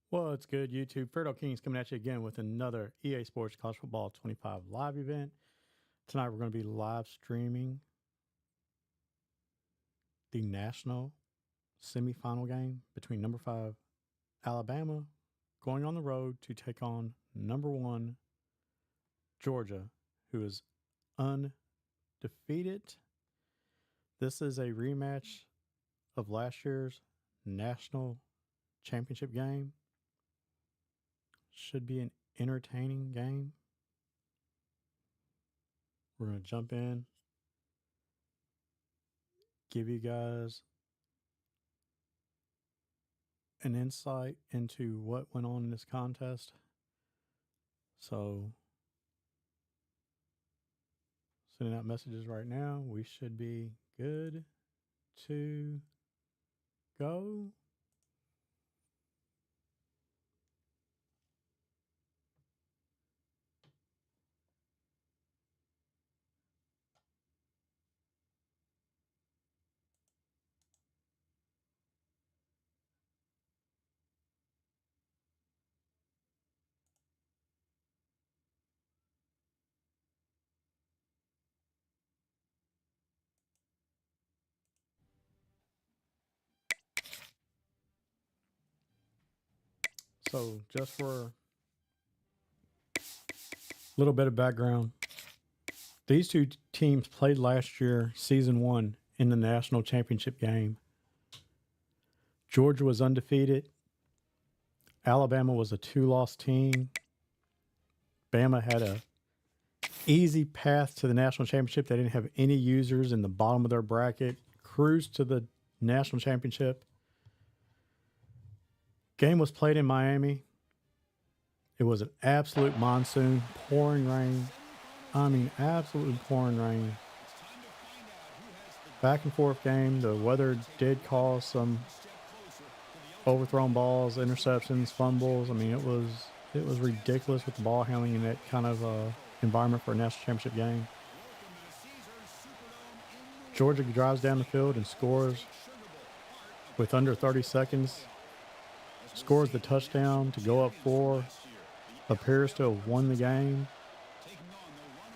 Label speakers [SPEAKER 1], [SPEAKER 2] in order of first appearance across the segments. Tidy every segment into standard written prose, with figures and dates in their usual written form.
[SPEAKER 1] What's good, YouTube? FAIRDALE Kings coming at you again with another EA Sports College Football 25 live event. Tonight we're going to be live streaming the national semifinal game between number 5 Alabama going on the road to take on number 1 Georgia, who is undefeated. This is a rematch of last year's national championship game. Should be an entertaining game. We're going to jump in, give you guys an insight into what went on in this contest. So, sending out messages right now. We should be good to go. So, just for a little bit of background, these two teams played last year, season 1, in the national championship game. Georgia was undefeated. Alabama was a 2-loss team. Bama had a easy path to the national championship. They didn't have any users in the bottom of their bracket. Cruised to the national championship. Game was played in Miami. It was an absolute monsoon, pouring rain. I mean, absolutely pouring rain. Back and forth game. The weather did cause some overthrown balls, interceptions, fumbles. I mean, it was ridiculous with the ball handling in that kind of environment for a national championship game. Georgia drives down the field and scores with under 30 seconds. Scores the touchdown to go up 4. Appears to have won the game.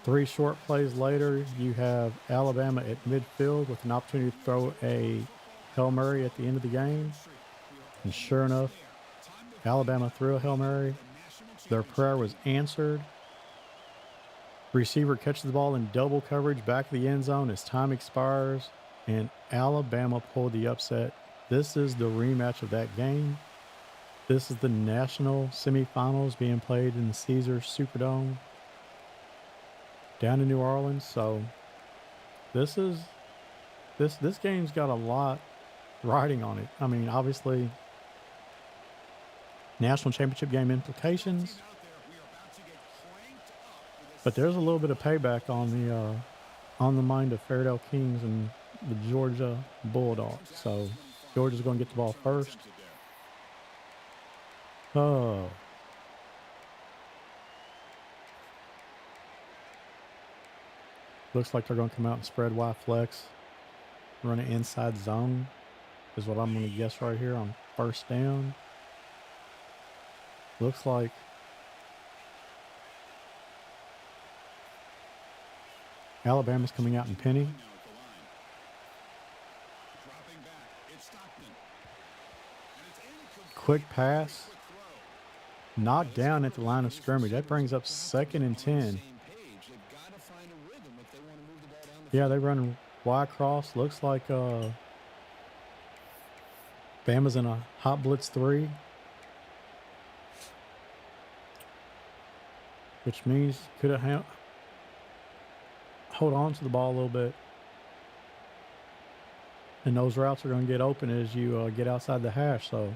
[SPEAKER 1] 3 short plays later, you have Alabama at midfield with an opportunity to throw a Hail Mary at the end of the game. And sure enough, Alabama threw a Hail Mary. Their prayer was answered. Receiver catches the ball in double coverage back of the end zone as time expires, and Alabama pulled the upset. This is the rematch of that game. This is the national semifinals being played in the Caesars Superdome down in New Orleans. So this game's got a lot riding on it. I mean, obviously, national championship game implications, but there's a little bit of payback on the mind of FAIRDALE Kings and the Georgia Bulldogs. So Georgia's going to get the ball first. Oh. Looks like they're going to come out and spread Y flex. Run an inside zone is what I'm going to guess right here on first down. Looks like Alabama's coming out in penny. Quick pass. Knocked down at the line of scrimmage. That brings up 2nd and 10. Yeah, they run Y cross. Looks like Bama's in a hot blitz 3. Which means could have hold on to the ball a little bit. And those routes are going to get open as you get outside the hash. So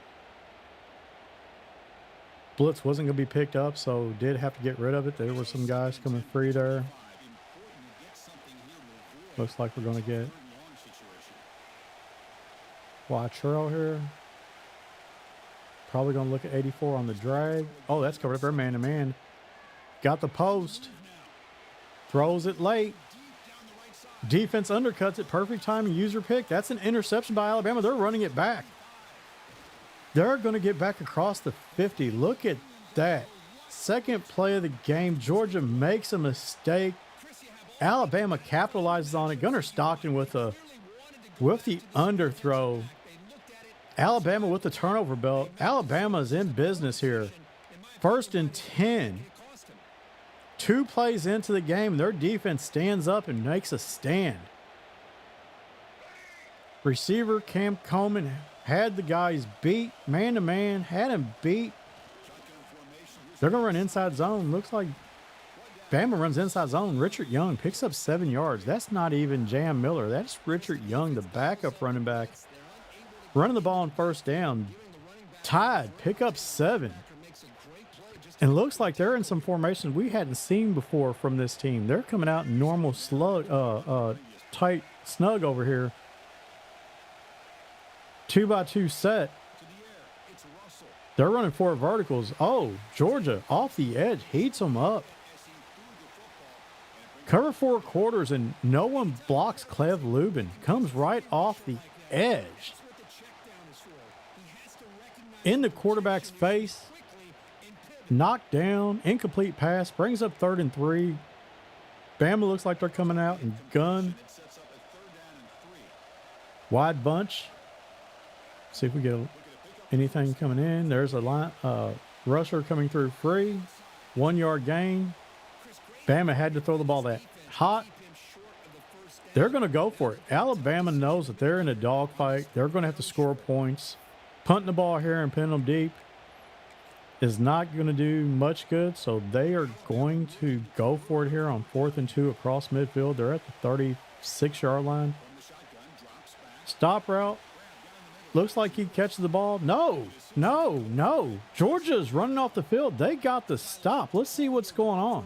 [SPEAKER 1] blitz wasn't going to be picked up, so did have to get rid of it. There were some guys coming free there. Looks like we're going to get Churro here. Probably going to look at 84 on the drag. Oh, that's covered up there, man-to-man. Got the post. Throws it late. Defense undercuts it. Perfect timing. User pick. That's an interception by Alabama. They're running it back. They're going to get back across the 50. Look at that. Second play of the game. Georgia makes a mistake. Alabama capitalizes on it. Gunnar Stockton with the underthrow. Alabama with the turnover belt. Alabama's in business here. 1st and 10. 2 plays into the game, their defense stands up and makes a stand. Receiver Cam Coleman had the guys beat, man-to-man, had him beat. They're going to run inside zone. Looks like Bama runs inside zone. Richard Young picks up 7 yards. That's not even Jam Miller. That's Richard Young, the backup running back. Running the ball on 1st down. Tide, pick up 7. And looks like they're in some formations we hadn't seen before from this team. They're coming out in normal, slow, tight, snug over here. 2-by-2 set. They're running 4 verticals. Oh, Georgia off the edge heats them up. Cover 4 quarters and no one blocks Clev Lubin. Comes right off the edge. In the quarterback's face. Knocked down, incomplete pass, brings up 3rd and 3. Bama looks like they're coming out and gun. Wide bunch. See if we get anything coming in. There's a line, rusher coming through free. 1 yard gain. Bama had to throw the ball that hot. They're going to go for it. Alabama knows that they're in a dogfight. They're going to have to score points. Punting the ball here and pinning them deep is not going to do much good, so they are going to go for it here on 4th and 2 across midfield. They're at the 36-yard line. Stop route. Looks like he catches the ball. No. Georgia's running off the field. They got the stop. Let's see what's going on.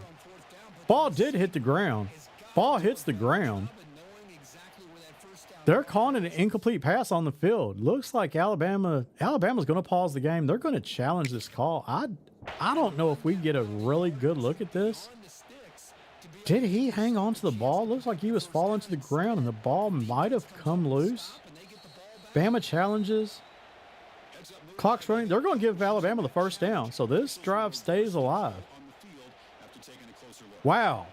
[SPEAKER 1] Ball did hit the ground. Ball hits the ground. They're calling it an incomplete pass on the field. Looks like Alabama's going to pause the game. They're going to challenge this call. I don't know if we get a really good look at this. Did he hang on to the ball? Looks like he was falling to the ground and the ball might have come loose. Bama challenges. Clock's running. They're going to give Alabama the 1st down. So this drive stays alive. Wow.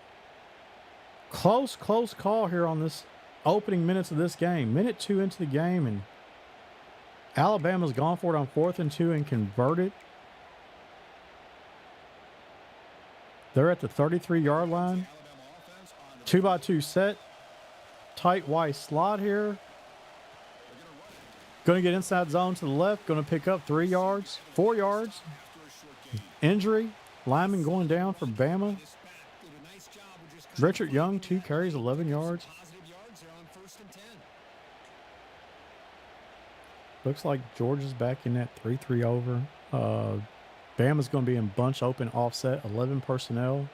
[SPEAKER 1] Close call here on this opening minutes of this game. Minute 2 into the game, and Alabama's gone for it on 4th and 2 and converted. They're at the 33-yard line. 2-by-2 set. Tight Y slot here. Going to get inside zone to the left. Going to pick up 3 yards, 4 yards. Injury. Lineman going down for Bama. Richard Young, 2 carries, 11 yards. Looks like Georgia's back in that 3-3 over. Bama's going to be in bunch open offset, 11 personnel.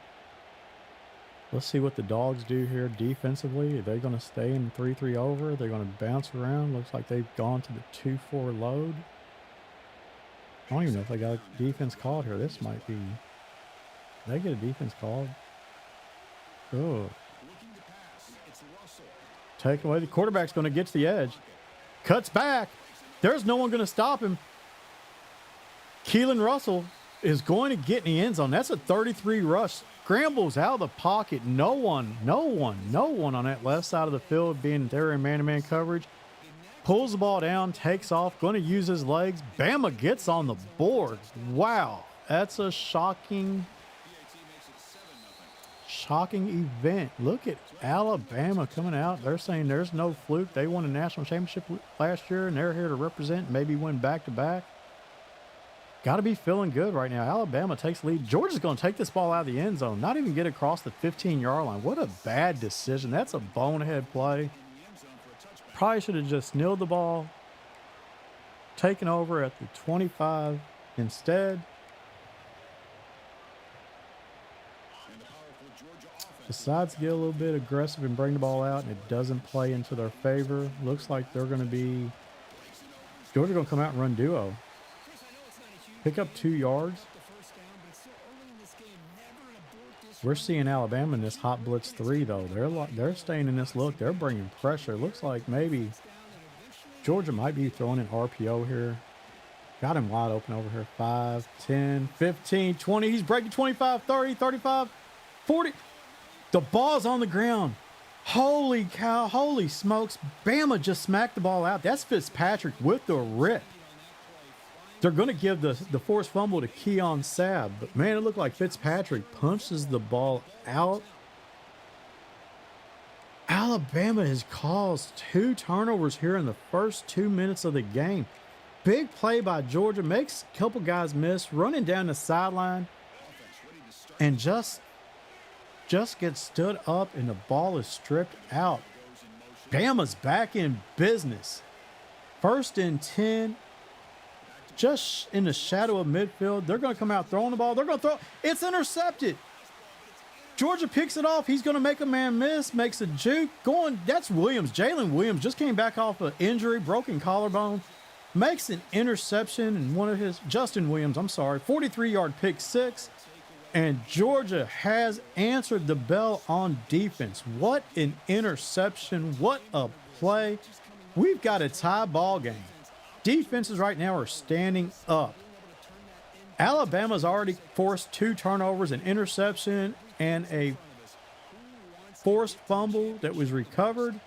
[SPEAKER 1] Let's see what the Dogs do here defensively. Are they going to stay in 3-3 over? They're going to bounce around. Looks like they've gone to the 2-4 load. I don't even know if they got a defense called here. This might be... They get a defense called. Oh. Take away. The quarterback's going to get to the edge. Cuts back. There's no one going to stop him. Keelan Russell is going to get in the end zone. That's a 33 rush. Scrambles out of the pocket. No one on that left side of the field being there in man-to-man coverage. Pulls the ball down, takes off, going to use his legs. Bama gets on the board. Wow. That's a shocking event. Look at Alabama coming out. They're saying there's no fluke. They won a national championship last year, and they're here to represent, maybe win back-to-back. Got to be feeling good right now. Alabama takes the lead. Georgia's going to take this ball out of the end zone, not even get across the 15-yard line. What a bad decision. That's a bonehead play. Probably should have just nilled the ball, taken over at the 25 instead. Decides to get a little bit aggressive and bring the ball out, and it doesn't play into their favor. Looks like they're going to be... Georgia going to come out and run duo. Pick up 2 yards. We're seeing Alabama in this hot blitz 3, though. They're staying in this look. They're bringing pressure. Looks like maybe Georgia might be throwing an RPO here. Got him wide open over here. 5, 10, 15, 20. He's breaking 25, 30, 35, 40. The ball's on the ground. Holy cow. Holy smokes. Bama just smacked the ball out. That's Fitzpatrick with the rip. They're going to give the forced fumble to Keon Sabb. But, man, it looked like Fitzpatrick punches the ball out. Alabama has caused 2 turnovers here in the first 2 minutes of the game. Big play by Georgia. Makes a couple guys miss. Running down the sideline. And just gets stood up and the ball is stripped out. Bama's back in business. 1st and 10. Just in the shadow of midfield. They're going to come out throwing the ball. They're going to throw. It's intercepted. Georgia picks it off. He's going to make a man miss. Makes a juke. Going. That's Williams. Jalen Williams just came back off an injury. Broken collarbone. Makes an interception. And one of his. Justin Williams. I'm sorry. 43-yard pick six. And Georgia has answered the bell on defense. What an interception. What a play. We've got a tie ball game. Defenses right now are standing up. Alabama's already forced 2 turnovers, an interception, and a forced fumble that was recovered.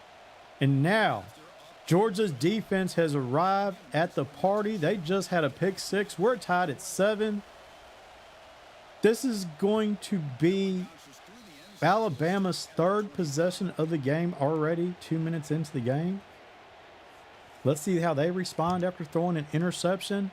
[SPEAKER 1] And now Georgia's defense has arrived at the party. They just had a pick 6. We're tied at 7. This is going to be Alabama's 3rd possession of the game already, 2 minutes into the game. Let's see how they respond after throwing an interception.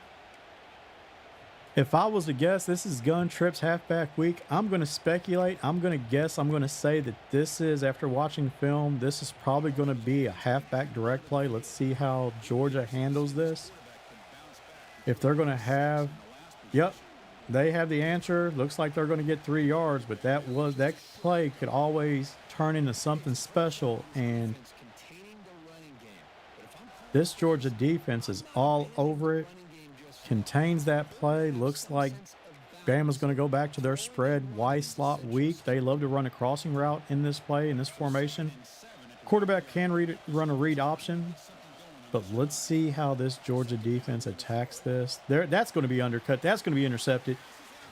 [SPEAKER 1] If I was to guess, this is Gun Trips halfback week. I'm going to speculate. I'm going to guess. I'm going to say that this is, after watching film, this is probably going to be a halfback direct play. Let's see how Georgia handles this. If they're going to have, yep, they have the answer. Looks like they're going to get 3 yards, but that play could always turn into something special. And this Georgia defense is all over it. Contains that play. Looks like Bama's going to go back to their spread Y slot weak. They love to run a crossing route in this play, in this formation. Quarterback can run a read option. But let's see how this Georgia defense attacks this. That's going to be undercut. That's going to be intercepted.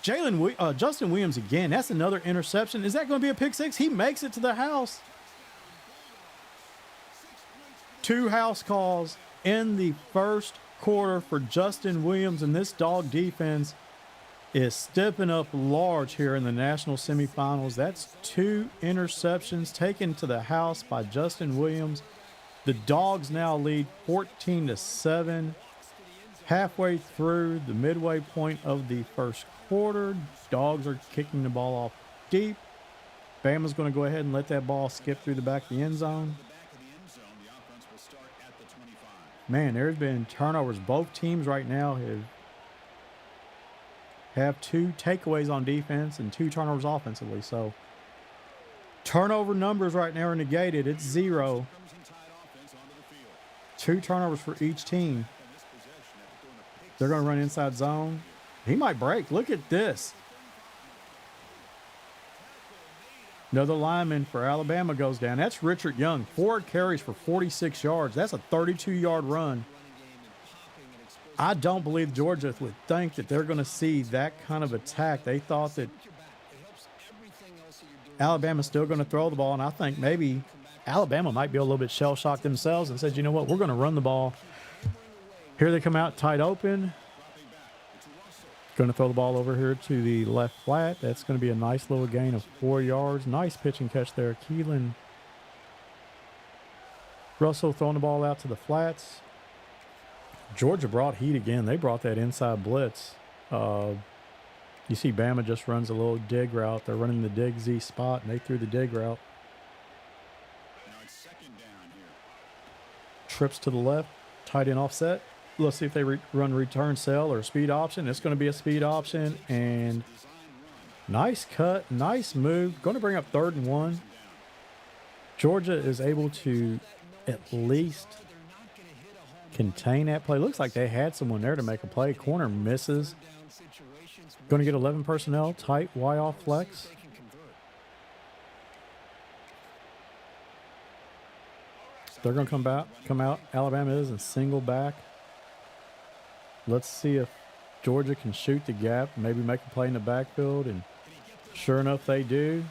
[SPEAKER 1] Justin Williams again. That's another interception. Is that going to be a pick 6? He makes it to the house. 2 house calls in the first quarter for Justin Williams, and this dog defense is stepping up large here in the national semifinals. That's 2 interceptions taken to the house by Justin Williams. The Dogs now lead 14-7. Halfway through the midway point of the first quarter, Dogs are kicking the ball off deep. Bama's going to go ahead and let that ball skip through the back of the end zone. Man, there's been turnovers. Both teams right now have 2 takeaways on defense and 2 turnovers offensively. So turnover numbers right now are negated. It's 0. 2 turnovers for each team. They're going to run inside zone. He might break. Look at this. Another lineman for Alabama goes down. That's Richard Young. 4 carries for 46 yards. That's a 32-yard run. I don't believe Georgia would think that they're going to see that kind of attack. They thought that Alabama's still going to throw the ball, and I think maybe Alabama might be a little bit shell-shocked themselves and said, you know what, we're going to run the ball. Here they come out tight open. Going to throw the ball over here to the left flat. That's going to be a nice little gain of 4 yards. Nice pitch and catch there. Keelan Russell throwing the ball out to the flats. Georgia brought heat again. They brought that inside blitz. You see Bama just runs a little dig route. They're running the dig Z spot, and they threw the dig route. Trips to the left, tight end offset. Let's see if they run return sell or speed option. It's going to be a speed option, and nice cut, nice move. Going to bring up 3rd and 1. Georgia is able to at least contain that play. Looks like they had someone there to make a play. Corner misses. Going to get 11 personnel, tight Y off flex. They're going to come out. Alabama is in single back. Let's see if Georgia can shoot the gap, maybe make a play in the backfield, and sure enough, they do.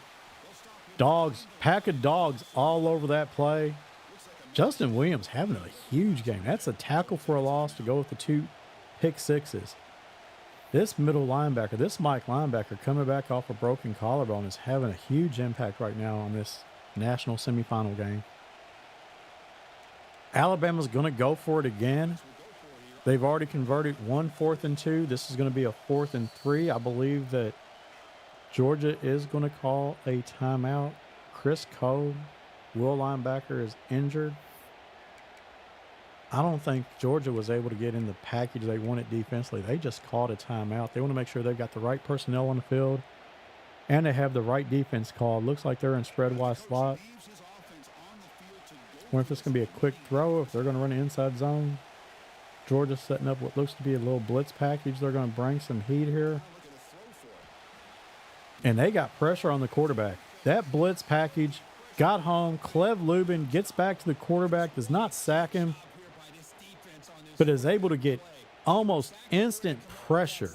[SPEAKER 1] Dogs, pack of dogs all over that play. Justin Williams having a huge game. That's a tackle for a loss to go with the 2 pick sixes. This middle linebacker, this Mike linebacker coming back off a broken collarbone is having a huge impact right now on this national semifinal game. Alabama's going to go for it again. They've already converted 1 4th and 2. This is going to be a 4th and 3. I believe that Georgia is going to call a timeout. Chris Cole, will linebacker, is injured. I don't think Georgia was able to get in the package they wanted defensively. They just called a timeout. They want to make sure they've got the right personnel on the field and they have the right defense called. Looks like they're in spread wide slot. Wonder if this can be a quick throw, if they're going to run an inside zone. Georgia setting up what looks to be a little blitz package. They're going to bring some heat here. And they got pressure on the quarterback. That blitz package got home. Clev Lubin gets back to the quarterback, does not sack him, but is able to get almost instant pressure.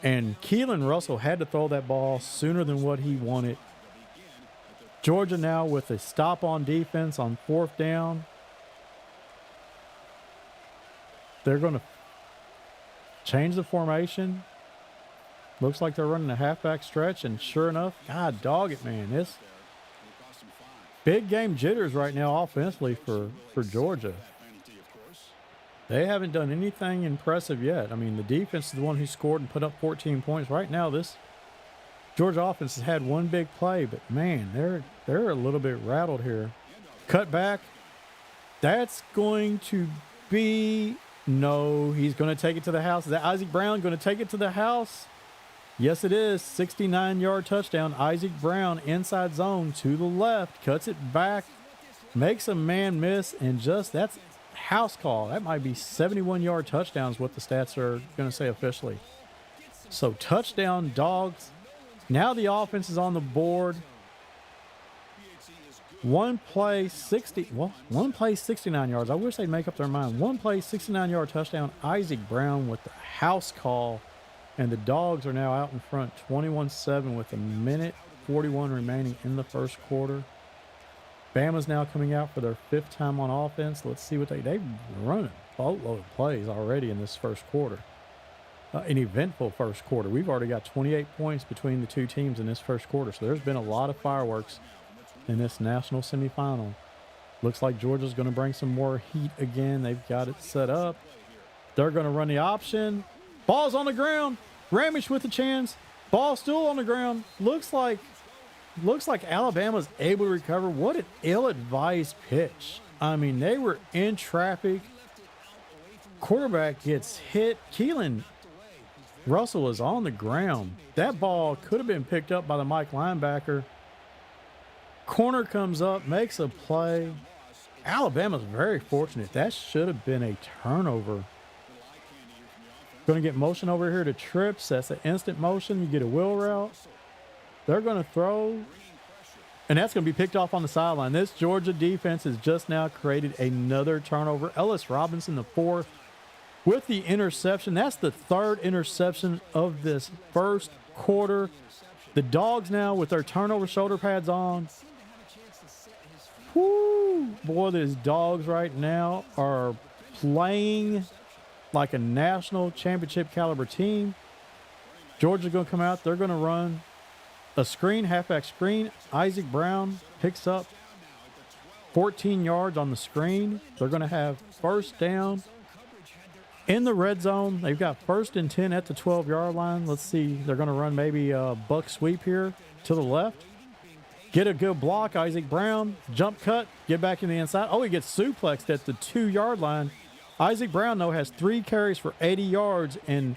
[SPEAKER 1] And Keelan Russell had to throw that ball sooner than what he wanted. Georgia now with a stop on defense on 4th down. They're going to change the formation. Looks like they're running a halfback stretch, and sure enough, God dog it, man. This big game jitters right now offensively for Georgia. They haven't done anything impressive yet. I mean, the defense is the one who scored and put up 14 points. Right now, this Georgia offense has had one big play, but man, they're a little bit rattled here. Cut back. That's going to be no. He's going to take it to the house. Is that Isaac Brown going to take it to the house? Yes, it is. 69-yard touchdown. Isaac Brown inside zone to the left, cuts it back, makes a man miss, and just that's house call. That might be 71-yard touchdowns, what the stats are going to say officially. So touchdown, Dogs. Now the offense is on the board. One play, 69 yards. I wish they'd make up their mind. One play, 69-yard touchdown. Isaac Brown with the house call. And the Dogs are now out in front, 21-7 with 1:41 remaining in the first quarter. Bama's now coming out for their 5th time on offense. Let's see what they've run a boatload of plays already in this first quarter. An eventful first quarter. We've already got 28 points between the two teams in this first quarter. So there's been a lot of fireworks in this national semifinal. Looks like Georgia's going to bring some more heat again. They've got it set up. They're going to run the option. Ball's on the ground. Ramish with the chance. Ball still on the ground. Looks like Alabama's able to recover. What an ill-advised pitch. I mean, they were in traffic. Quarterback gets hit. Keelan Russell is on the ground. That ball could have been picked up by the Mike linebacker. Corner comes up, makes a play. Alabama's very fortunate. That should have been a turnover. Going to get motion over here to trips. That's an instant motion. You get a wheel route. They're going to throw. And that's going to be picked off on the sideline. This Georgia defense has just now created another turnover. Ellis Robinson, the 4th, with the interception. That's the 3rd interception of this first quarter. The Dogs now with their turnover shoulder pads on. Whoo! Boy, these Dogs right now are playing like a national championship caliber team. Georgia's going to come out. They're going to run a screen, halfback screen. Isaac Brown picks up 14 yards on the screen. They're going to have first down in the red zone. They've got 1st and 10 at the 12-yard line. Let's see. They're going to run maybe a buck sweep here to the left. Get a good block. Isaac Brown, jump cut, get back in the inside. Oh, he gets suplexed at the 2-yard line. Isaac Brown, though, has 3 carries for 80 yards, and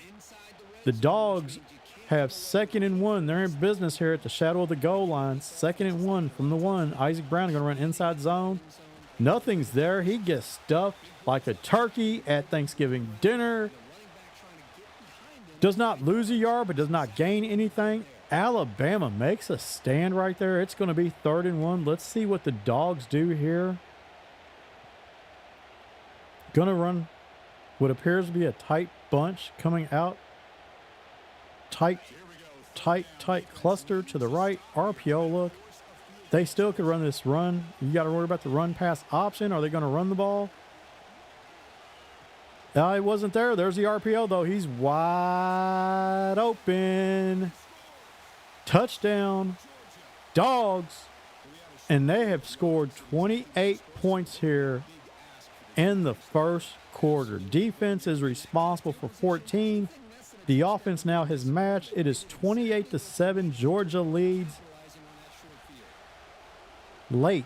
[SPEAKER 1] the Dogs have 2nd and 1. They're in business here at the shadow of the goal line. 2nd and 1 from the 1. Isaac Brown going to run inside zone. Nothing's there. He gets stuffed like a turkey at Thanksgiving dinner. Does not lose a yard, but does not gain anything. Alabama makes a stand right there. It's going to be 3rd and 1. Let's see what the Dogs do here. Going to run what appears to be a tight bunch coming out. Tight cluster to the right. RPO look. They still could run this run. You got to worry about the run pass option. Are they going to run the ball? It wasn't there. There's the RPO, though. He's wide open. Touchdown. Dogs. And they have scored 28 points here in the first quarter. Defense is responsible for 14. The offense now has matched. It is 28-7. Georgia leads. Late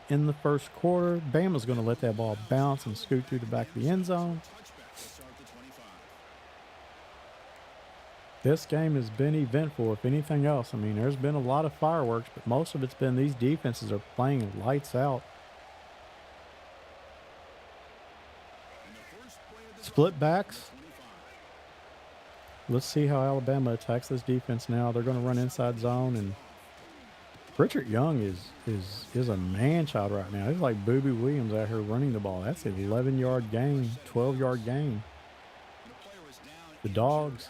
[SPEAKER 1] in the first quarter. Bama's going to let that ball bounce and scoot through the back of the end zone. This game has been eventful, if anything else. I mean, there's been a lot of fireworks, but most of it's been these defenses are playing lights out. Split backs. Let's see how Alabama attacks this defense now. They're going to run inside zone, and Richard Young is a man-child right now. He's like Booby Williams out here running the ball. That's an 11-yard gain, 12-yard gain. The Dogs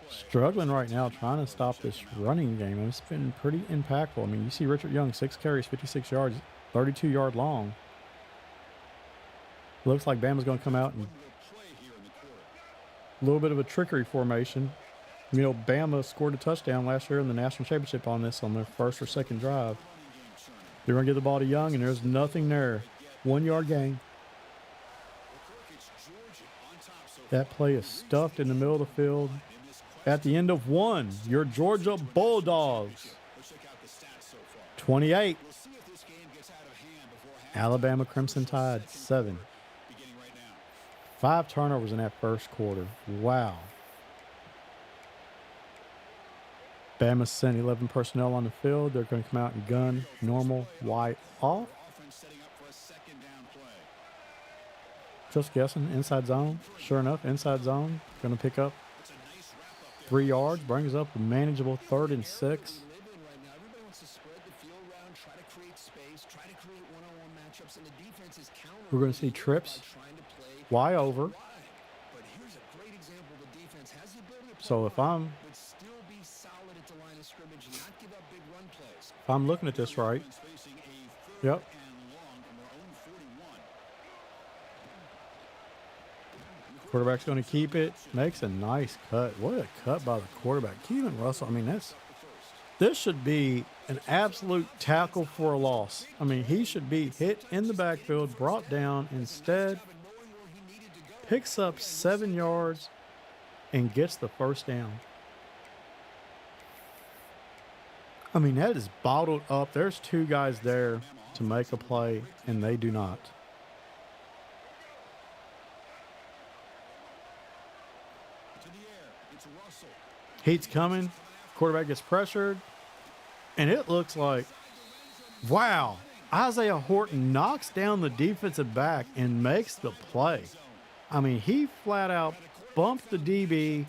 [SPEAKER 1] struggling right now trying to stop this running game. It's been pretty impactful. I mean, you see Richard Young, 6 carries, 56 yards, 32-yard long. Looks like Bama's going to come out and a little bit of a trickery formation. You know, Bama scored a touchdown last year in the national championship on this on their first or second drive. They're going to get the ball to Young, and there's nothing there. 1-yard gain. That play is stuffed in the middle of the field. At the end of one, your Georgia Bulldogs. 28. Alabama Crimson Tide, 7. 5 turnovers in that first quarter. Wow. Bama sent 11 personnel on the field. They're going to come out and gun normal wide off. Just guessing, inside zone. Sure enough, inside zone. Going to pick up 3 yards. Brings up a manageable 3rd and 6. We're going to see trips. Y over. So if I'm looking at this right, yep. Quarterback's going to keep it. Makes a nice cut. What a cut by the quarterback. Keelan Russell, I mean, this should be an absolute tackle for a loss. I mean, he should be hit in the backfield, brought down. Instead, picks up 7 yards and gets the first down. I mean, that is bottled up. There's 2 guys there to make a play, and they do not. Heat's coming. Quarterback gets pressured. And it looks like, wow, Isaiah Horton knocks down the defensive back and makes the play. I mean, he flat out bumped the DB,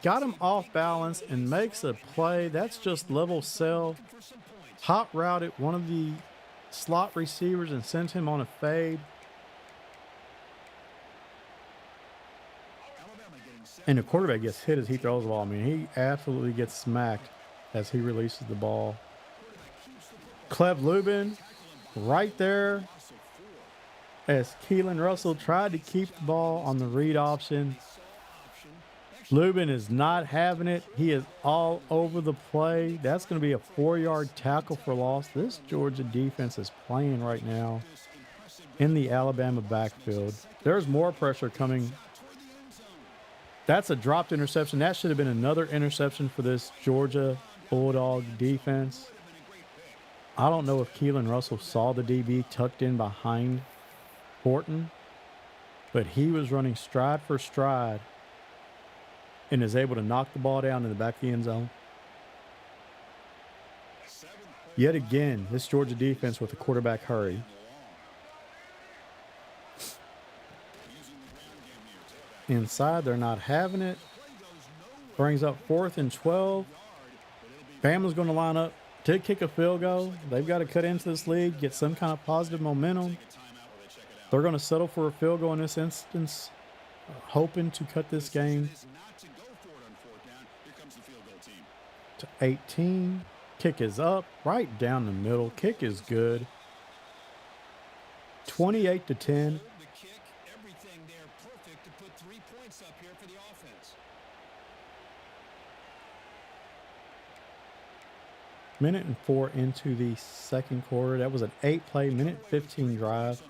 [SPEAKER 1] got him off balance, and makes a play. That's just level sell. Hot routed one of the slot receivers and sent him on a fade. And the quarterback gets hit as he throws the ball. I mean, he absolutely gets smacked as he releases the ball. Cleb Lubin right there as Keelan Russell tried to keep the ball on the read option. Lubin is not having it. He is all over the play. That's going to be a 4-yard tackle for loss. This Georgia defense is playing right now in the Alabama backfield. There's more pressure coming. That's a dropped interception. That should have been another interception for this Georgia Bulldog defense. I don't know if Keelan Russell saw the DB tucked in behind Horton, but he was running stride for stride and is able to knock the ball down in the back of the end zone. Yet again, this Georgia defense with the quarterback hurry. Inside, they're not having it. Brings up 4th and 12. Bama's going to line up to kick a field goal. They've got to cut into this lead, get some kind of positive momentum. They're going to settle for a field goal in this instance, hoping to cut this game to 18. Kick is up, right down the middle. Kick is good. 28-10. Minute and 4 into the second quarter. That was an 8-play, minute 15 drive.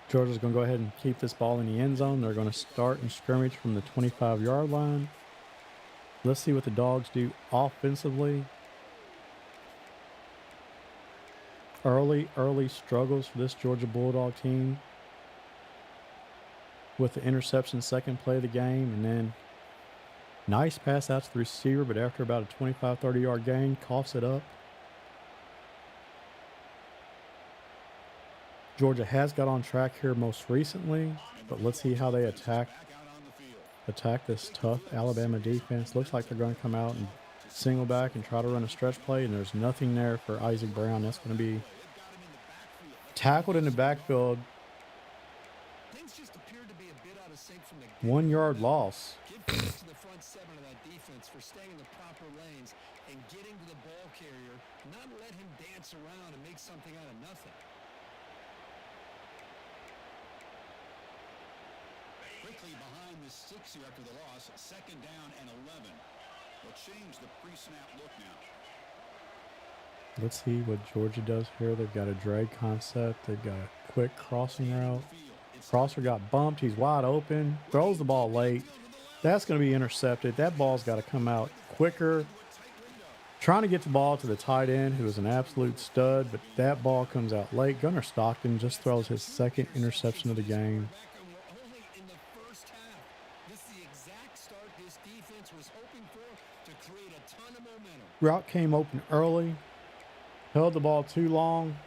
[SPEAKER 1] Georgia's going to go ahead and keep this ball in the end zone. They're going to start in scrimmage from the 25-yard line. Let's see what the Dogs do offensively. Early struggles for this Georgia Bulldog team with the interception second play of the game, and then nice pass out to the receiver, but after about a 25-30 yard gain, coughs it up. Georgia has got on track here most recently, but let's see how they attack this tough Alabama defense. Looks like they're going to come out and single back and try to run a stretch play, and there's nothing there for Isaac Brown. That's going to be tackled in the backfield. 1 yard loss.
[SPEAKER 2] To the front seven of that defense for staying in the proper lanes and getting to the ball carrier, not let him dance around and make something out of nothing. Quickly behind the 6 here after the loss, 2nd down and 11. Will change the pre-snap look now.
[SPEAKER 1] Let's see what Georgia does here. They've got a drag concept. They've got a quick crossing route. Crosser got bumped. He's wide open. Throws the ball late. That's going to be intercepted. That ball's got to come out quicker. Trying to get the ball to the tight end, who is an absolute stud, but that ball comes out late. Gunnar Stockton just throws his second interception of the game. Route came open early. Held the ball too long.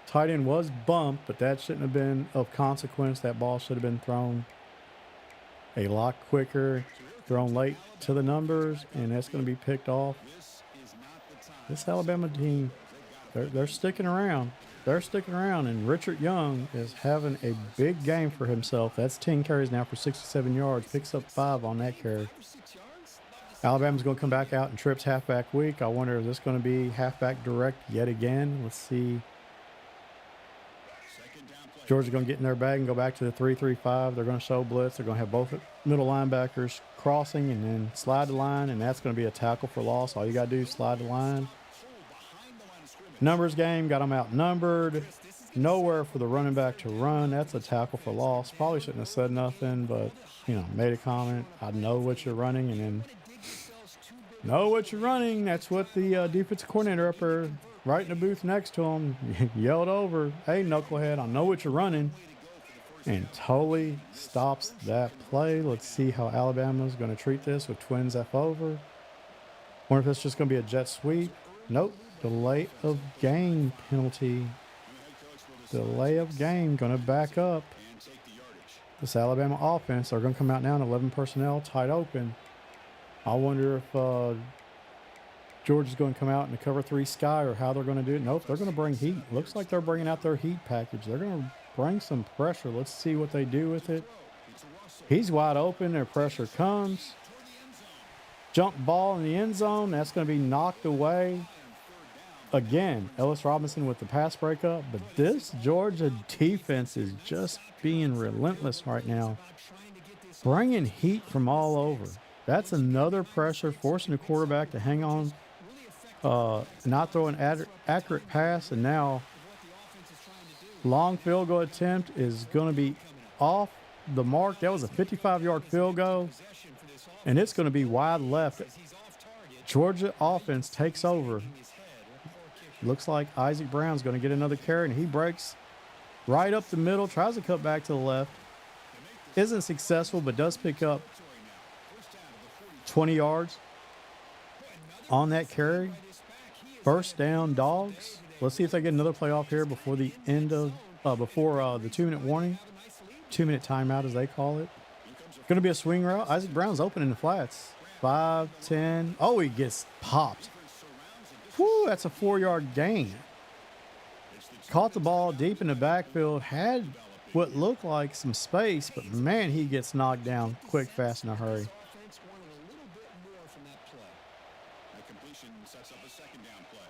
[SPEAKER 1] Tight end was bumped, but that shouldn't have been of consequence. That ball should have been thrown a lot quicker, thrown late to the numbers, and that's going to be picked off. This Alabama team, they're sticking around. They're sticking around, and Richard Young is having a big game for himself. That's 10 carries now for 67 yards. Picks up 5 on that carry. Alabama's going to come back out and trips halfback week. I wonder, is this going to be halfback direct yet again? Let's see. Georgia's going to get in their bag and go back to the 3-3-5. They're going to show blitz. They're going to have both middle linebackers crossing and then slide the line, and that's going to be a tackle for loss. All you got to do is slide the line. Numbers game, got them outnumbered. Nowhere for the running back to run. That's a tackle for loss. Probably shouldn't have said nothing, but, made a comment. I know what you're running, and then know what you're running. That's what the defensive coordinator up there right in the booth next to him yelled over, "Hey, knucklehead, I know what you're running," and totally stops that play. Let's see how Alabama's going to treat this with twins F over. Wonder if it's just going to be a jet sweep. Nope. Delay of game penalty. Delay of game. Going to back up. This Alabama offense are going to come out now in 11 personnel, tight open. I wonder if Georgia's going to come out in the cover 3 sky or how they're going to do it. Nope, they're going to bring heat. Looks like they're bringing out their heat package. They're going to bring some pressure. Let's see what they do with it. He's wide open. Their pressure comes. Jump ball in the end zone. That's going to be knocked away. Again, Ellis Robinson with the pass breakup. But this Georgia defense is just being relentless right now. Bringing heat from all over. That's another pressure, forcing the quarterback to hang on, not throw an accurate pass, and now long field goal attempt is going to be off the mark. That was a 55-yard field goal, and it's going to be wide left. Georgia offense takes over. Looks like Isaac Brown's going to get another carry, and he breaks right up the middle, tries to cut back to the left. Isn't successful, but does pick up 20 yards on that carry. First down, Dogs. Let's see if they get another play off here before the end of the 2-minute warning. 2-minute timeout, as they call it. Going to be a swing route. Isaac Brown's open in the flats. 5, 10. Oh, he gets popped. Whoo, that's a 4-yard gain. Caught the ball deep in the backfield, had what looked like some space, but man, he gets knocked down quick, fast, in a hurry.
[SPEAKER 2] Offense wanted a little bit more from that play.
[SPEAKER 3] That completion sets up a second down play.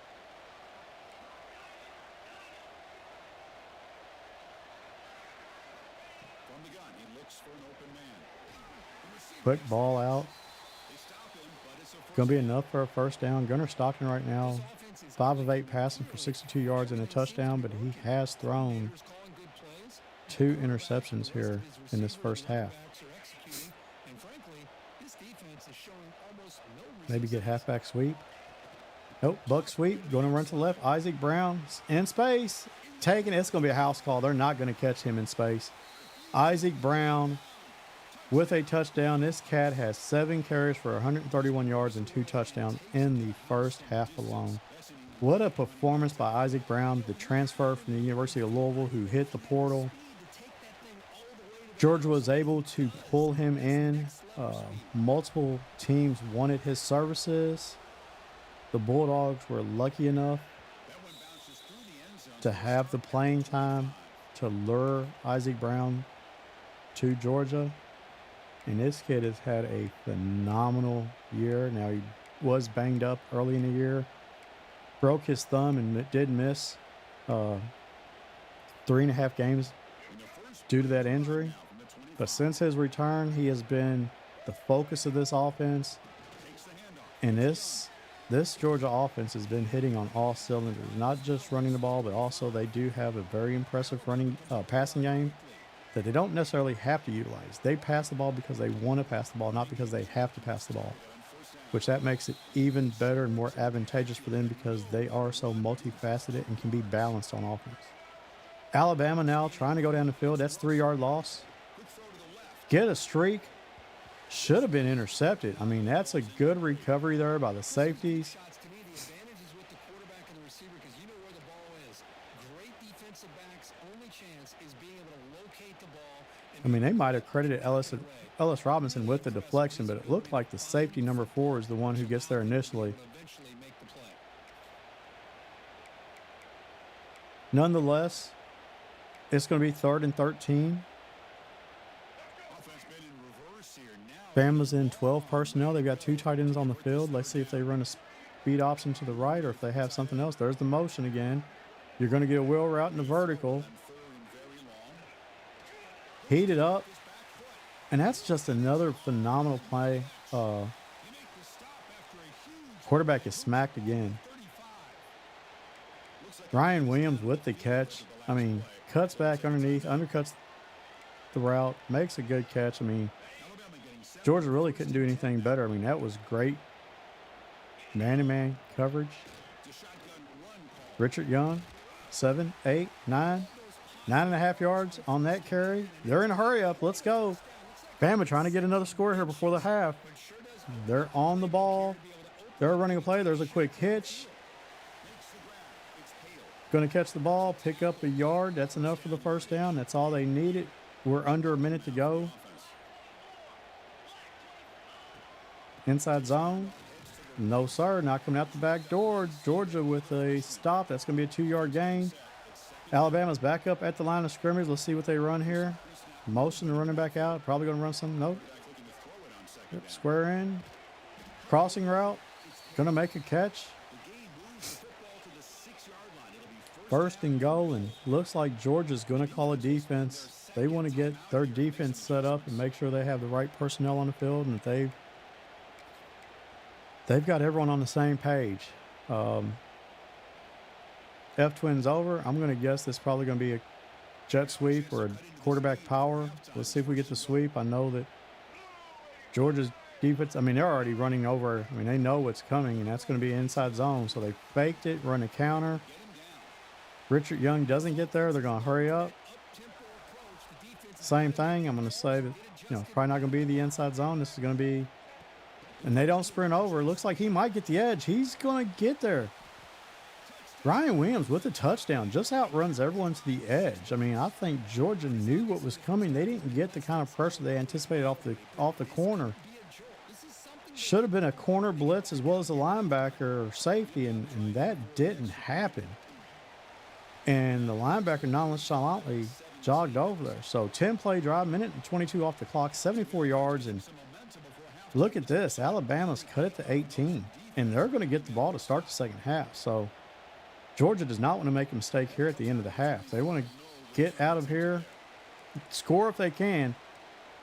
[SPEAKER 3] From the gun, he looks for an open man.
[SPEAKER 1] Quick ball out.
[SPEAKER 3] They stop him, but it's a first
[SPEAKER 1] Going to be enough for a first down. Gunnar Stockton right now, 5 of 8 passing for 62 yards and a touchdown, but he has thrown 2 interceptions here in this first half. Maybe get halfback sweep. Nope, buck sweep. Going to run to the left. Isaac Brown in space. Taking it. It's going to be a house call. They're not going to catch him in space. Isaac Brown with a touchdown. This cat has 7 carries for 131 yards and 2 touchdowns in the first half alone. What a performance by Isaac Brown, the transfer from the University of Louisville who hit the portal. Georgia was able to pull him in. Multiple teams wanted his services. The Bulldogs were lucky enough to have the playing time to lure Isaac Brown to Georgia. And this kid has had a phenomenal year. Now, he was banged up early in the year. Broke his thumb and did miss 3.5 games due to that injury. But since his return, he has been the focus of this offense. And this Georgia offense has been hitting on all cylinders, not just running the ball, but also they do have a very impressive passing game that they don't necessarily have to utilize. They pass the ball because they want to pass the ball, not because they have to pass the ball, which that makes it even better and more advantageous for them because they are so multifaceted and can be balanced on offense. Alabama now trying to go down the field. That's 3-yard loss. Get a streak. Should have been intercepted. I mean, that's a good recovery there by the safeties. I mean, they might have credited Ellis Robinson with the deflection, but it looked like the safety number 4 is the one who gets there initially. Nonetheless, it's going to be 3rd and 13. Bama's in 12 personnel. They've got 2 tight ends on the field. Let's see if they run a speed option to the right or if they have something else. There's the motion again. You're going to get a wheel route in the vertical. Heat it up. And that's just another phenomenal play. Quarterback is smacked again. Ryan Williams with the catch. I mean, cuts back underneath, undercuts the route, makes a good catch. I mean, Georgia really couldn't do anything better. I mean, that was great man-to-man coverage. Richard Young, 7, 8, 9, 9.5 yards on that carry. They're in a hurry up. Let's go. Bama trying to get another score here before the half. They're on the ball. They're running a play. There's a quick hitch. Going to catch the ball, pick up a yard. That's enough for the first down. That's all they needed. We're under a minute to go. Inside zone. No, sir. Not coming out the back door. Georgia with a stop. That's going to be a 2-yard gain. Alabama's back up at the line of scrimmage. Let's see what they run here. Motion, running back out. Probably going to run some. Nope. Yep, square in. Crossing route. Going to make a catch. 1st and goal, and looks like Georgia's going to call a defense. They want to get their defense set up and make sure they have the right personnel on the field and that they've got everyone on the same page. F-twins over. I'm going to guess this is probably going to be a jet sweep or a quarterback power. Let's see if we get the sweep. I know that Georgia's defense, I mean, they're already running over. I mean, they know what's coming, and that's going to be inside zone. So they faked it, run a counter. Richard Young doesn't get there. They're going to hurry up. Same thing. I'm going to say that, probably not going to be the inside zone. This is going to be, and they don't sprint over. It looks like he might get the edge. He's going to get there. Ryan Williams with a touchdown just outruns everyone to the edge. I mean, I think Georgia knew what was coming. They didn't get the kind of pressure they anticipated off the corner. Should have been a corner blitz as well as a linebacker or safety, and that didn't happen. And the linebacker nonchalantly jogged over there. So 10-play drive, minute and 22 off the clock, 74 yards. And look at this. Alabama's cut it to 18, and they're going to get the ball to start the second half. So Georgia does not want to make a mistake here at the end of the half. They want to get out of here, score if they can.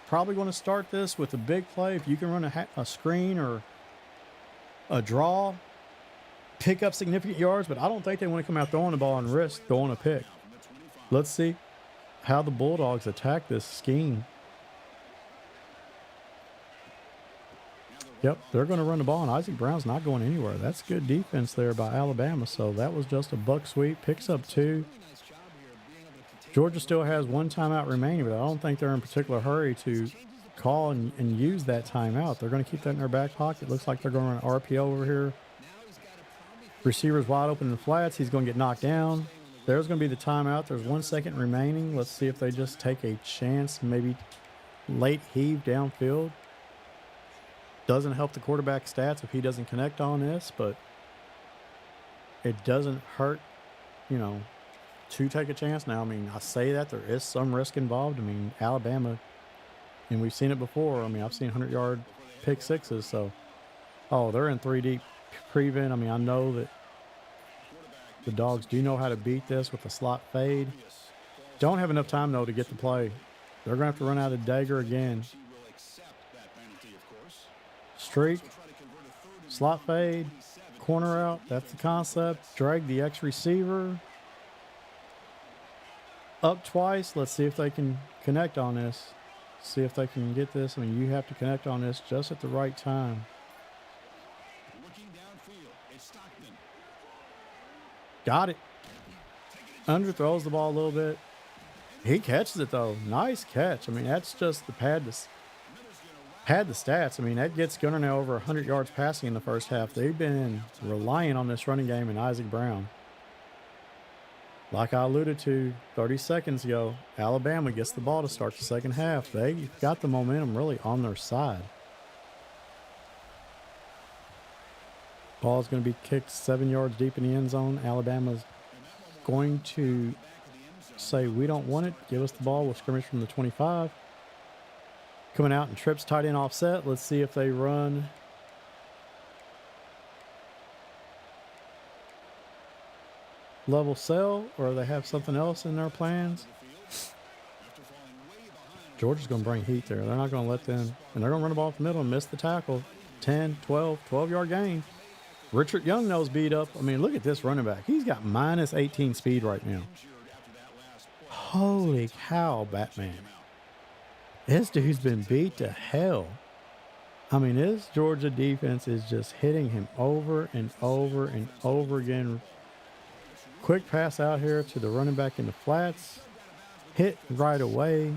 [SPEAKER 1] Probably going to start this with a big play. If you can run a screen or a draw, pick up significant yards, but I don't think they want to come out throwing the ball and risk throwing a pick. Let's see how the Bulldogs attack this scheme. Yep, they're going to run the ball, and Isaac Brown's not going anywhere. That's good defense there by Alabama. So that was just a buck sweep. Picks up 2. Georgia still has 1 timeout remaining, but I don't think they're in particular hurry to call and use that timeout. They're going to keep that in their back pocket. Looks like they're going to run an RPO over here. Receiver's wide open in the flats. He's going to get knocked down. There's going to be the timeout. There's 1 second remaining. Let's see if they just take a chance, maybe late heave downfield. Doesn't help the quarterback stats if he doesn't connect on this, but it doesn't hurt, to take a chance. Now, I mean, I say that there is some risk involved. I mean, Alabama, and we've seen it before. I mean, I've seen 100-yard pick sixes. So, they're in 3 deep prevent. I mean, I know that the Dogs do know how to beat this with a slot fade. Don't have enough time, though, to get the play. They're going to have to run out of dagger again. Streak, slot fade, corner out. That's the concept. Drag the X receiver. Up twice. Let's see if they can connect on this. See if they can get this. I mean, you have to connect on this just at the right time. Got it. Underthrows the ball a little bit. He catches it, though. Nice catch. I mean, that's just the pad the stats. I mean, that gets Gunner now over 100 yards passing in the first half. They've been relying on this running game and Isaac Brown. Like I alluded to 30 seconds ago, Alabama gets the ball to start the second half. They got the momentum really on their side. Ball is going to be kicked 7 yards deep in the end zone. Alabama's going to say, we don't want it. Give us the ball. We'll scrimmage from the 25. Coming out and trips tight end offset. Let's see if they run. Level sell, or they have something else in their plans. Georgia's going to bring heat there. They're not going to let them. And they're going to run the ball up the middle and miss the tackle. 10, 12-yard gain. Richard Young knows beat up. I mean, look at this running back. He's got minus 18 speed right now. Holy cow, Batman. This dude's been beat to hell. I mean, this Georgia defense is just hitting him over and over and over again. Quick pass out here to the running back in the flats. Hit right away.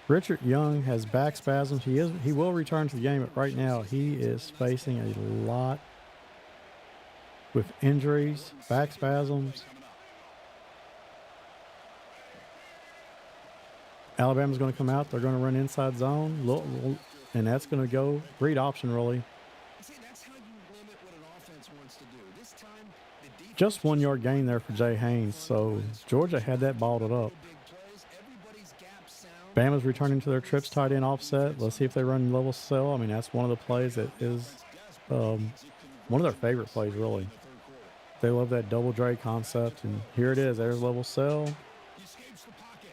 [SPEAKER 1] Richard Young has back spasms. He will return to the game, but right now he is facing a lot with injuries, back spasms. Alabama's going to come out. They're going to run inside zone, and that's going to go read option really. Just 1 yard gain there for Jay Haynes. So Georgia had that balled up. Bama's returning to their trips tight end offset. Let's see if they run level sell. I mean, that's one of the plays that is one of their favorite plays, really. They love that double Dre concept. And here it is. There's level sell.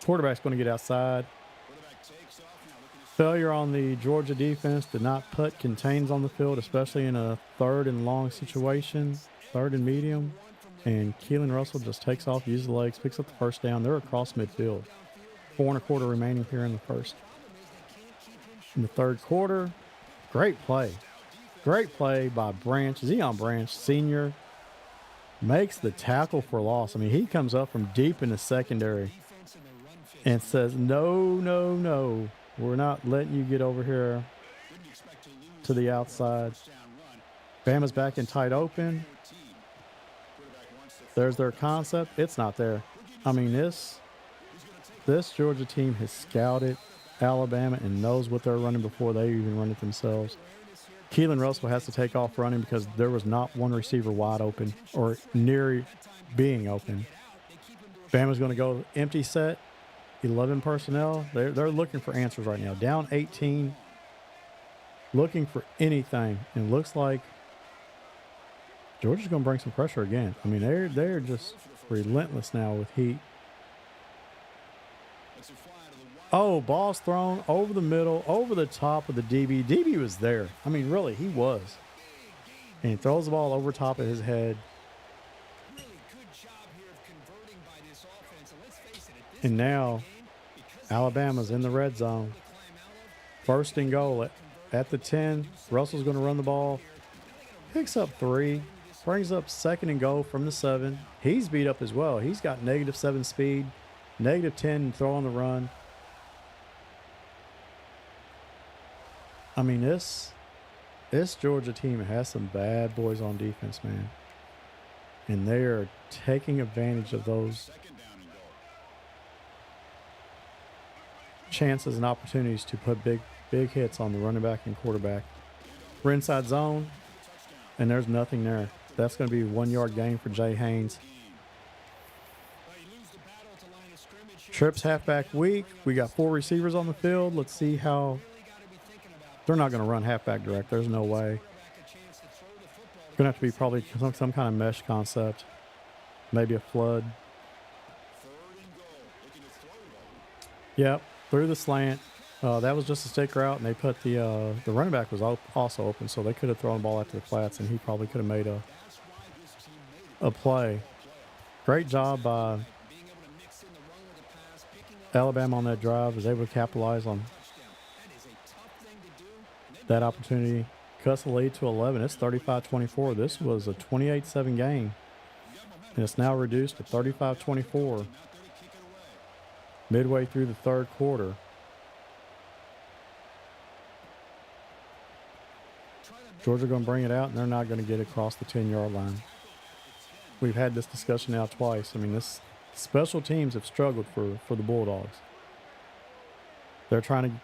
[SPEAKER 1] Quarterback's going to get outside. Failure on the Georgia defense to not put contains on the field, especially in a 3rd and long situation, 3rd and medium. And Keelan Russell just takes off, uses the legs, picks up the first down. They're across midfield. 4 1/4 remaining here in the first. In the 3rd quarter, great play. Great play by Zion Branch, senior. Makes the tackle for loss. I mean, he comes up from deep in the secondary and says, no, we're not letting you get over here to the outside. Bama's back in tight open. There's their concept. It's not there. I mean, this Georgia team has scouted Alabama and knows what they're running before they even run it themselves. Keelan Russell has to take off running because there was not one receiver wide open or near being open. Bama's going to go empty set, 11 personnel. They're looking for answers right now. Down 18, looking for anything. And it looks like Georgia's going to bring some pressure again. I mean, they're just relentless now with heat. Oh, ball's thrown over the middle, over the top of the DB. DB was there. I mean, really, he was. And he throws the ball over top of his head. And now Alabama's in the red zone. First and goal at the 10. Russell's going to run the ball. Picks up 3. Brings up second and goal from the 7. He's beat up as well. He's got -7 speed, -10 throw on the run. I mean, this Georgia team has some bad boys on defense, man. And they are taking advantage of those chances and opportunities to put big hits on the running back and quarterback. We're inside zone, and there's nothing there. That's going to be a 1-yard gain for Jay Haynes. Trips halfback weak. We got 4 receivers on the field. Let's see how. They're not going to run halfback direct. There's no way. Going to have to be probably some kind of mesh concept. Maybe a flood. Yep, through the slant. That was just a stick route, and they put the running back was also open, so they could have thrown the ball out to the flats, and he probably could have made a play. Great job by Alabama on that drive. Was able to capitalize on that opportunity. Cuts the lead to 11. It's 35-24. This was a 28-7 game, and it's now reduced to 35-24 midway through the third quarter. Georgia going to bring it out, and they're not going to get across the 10-yard line. We've had this discussion now twice. I mean, this special teams have struggled for the Bulldogs. They're trying to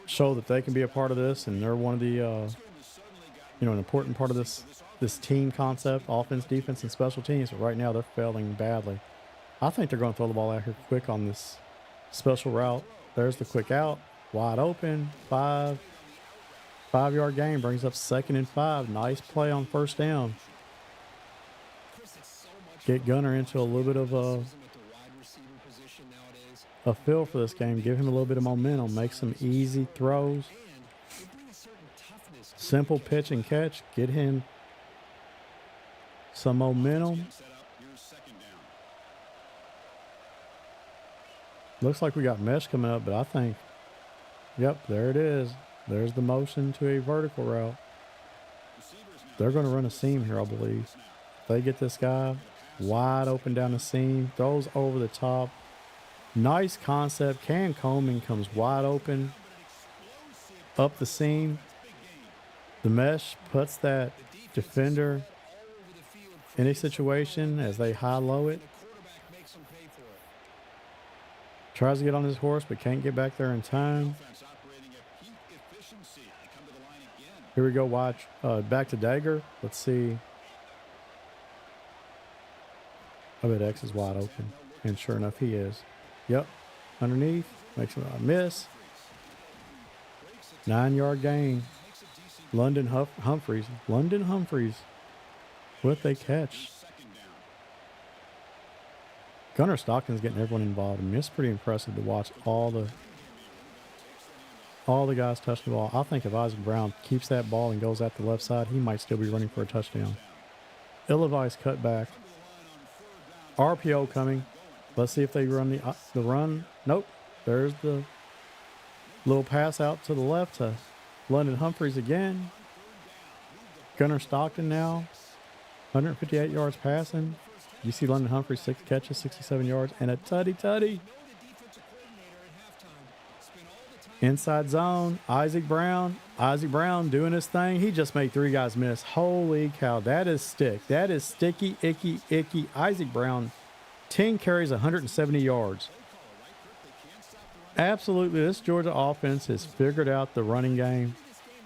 [SPEAKER 1] show that they can be a part of this, and they're one of the, an important part of this team concept, offense, defense, and special teams. But right now, they're failing badly. I think they're going to throw the ball out here quick on this special route. There's the quick out, wide open, 5-yard gain, brings up 2nd and 5. Nice play on first down. Get Gunner into a little bit of a feel for this game. Give him a little bit of momentum. Make some easy throws. Simple pitch and catch. Get him some momentum. Looks like we got mesh coming up, but I think, yep, there it is. There's the motion to a vertical route. They're going to run a seam here, I believe. If they get this guy wide open down the seam, throws over the top. Nice concept. Cam Coleman comes wide open up the seam. The mesh puts that defender in a situation as they high-low it. Tries to get on his horse, but can't get back there in time. Here we go, watch. Back to Dagger. Let's see. I bet X is wide open. And sure enough, he is. Yep. Underneath. Makes a miss. 9-yard gain. London Humphreys. London Humphreys with a catch. Gunnar Stockton's getting everyone involved. I mean, it's pretty impressive to watch all the guys touch the ball. I think if Isaac Brown keeps that ball and goes out the left side, he might still be running for a touchdown. Ill-advised cutback. RPO coming. Let's see if they run the run. Nope. There's the little pass out to the left to London Humphreys again. Gunnar Stockton now. 158 yards passing. You see London Humphreys, 6 catches, 67 yards, and a tutty. Inside zone, Isaac Brown doing his thing. He just made 3 guys miss. Holy cow, that is stick. That is sticky, icky. Isaac Brown, 10 carries, 170 yards. Absolutely, this Georgia offense has figured out the running game.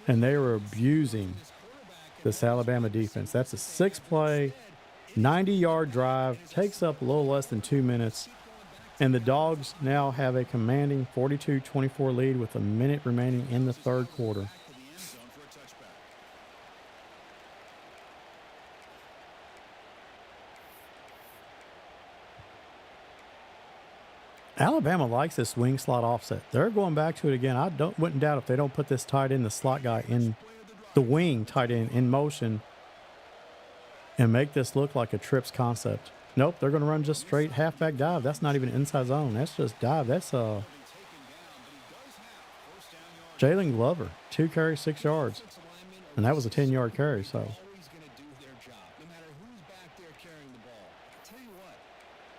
[SPEAKER 1] And they were abusing this Alabama defense. That's a 6-play, 90-yard drive, takes up a little less than 2 minutes. And the Dogs now have a commanding 42-24 lead with a minute remaining in the third quarter.
[SPEAKER 3] To the end zone for a touchback.
[SPEAKER 1] Alabama likes this wing slot offset. They're going back to it again. I wouldn't doubt if they don't put this tight end, the slot guy, in the wing tight end in motion and make this look like a trips concept. Nope, they're going to run just straight halfback dive. That's not even inside zone. That's just dive. That's Jalen Glover, 2 carries, 6 yards. And that was a 10-yard carry, so.
[SPEAKER 2] Always going to do their job, no matter who's back there carrying the ball. I tell you what,